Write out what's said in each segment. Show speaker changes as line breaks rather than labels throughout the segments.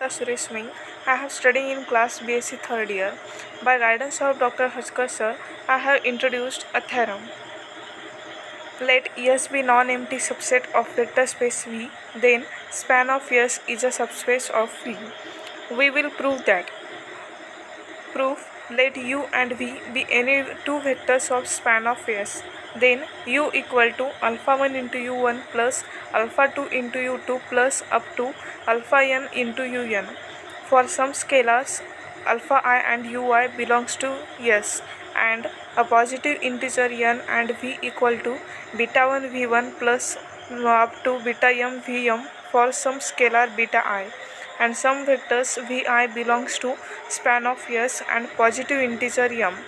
Suresh Maing. I have studying in class BSc third year. By guidance of Dr. Hatkar sir, I have introduced a theorem. Let S be non-empty subset of vector space V, then span of S is a subspace of V. We will prove that. Proof: let U and V be any two vectors of span of S. Then U equal to alpha 1 into U1 plus alpha 2 into U2 plus up to alpha n into Un. For some scalars alpha I and Ui belongs to S, and a positive integer n and V equal to beta 1 V1 plus up to beta m Vm for some scalar beta I, and some vectors Vi belongs to span of S and positive integer m.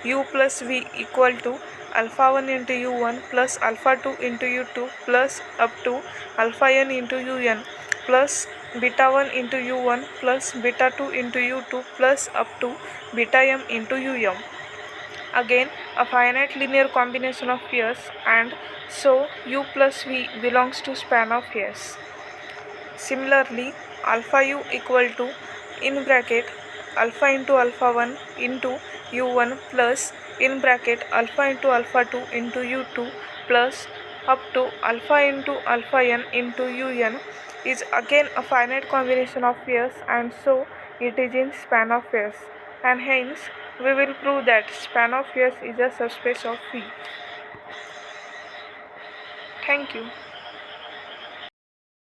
U plus V equal to alpha 1 into U1 plus alpha 2 into U2 plus up to alpha n into Un plus beta 1 into U1 plus beta 2 into U2 plus up to beta m into Um. Again, a finite linear combination of S, and so U plus V belongs to span of S. Similarly, alpha U equal to in bracket alpha into alpha 1 into U1 plus in bracket alpha into alpha 2 into U2 plus up to alpha into alpha n into Un is again a finite combination of S, and so it is in span of S, and hence we will prove that span of S is a subspace of V. Thank you.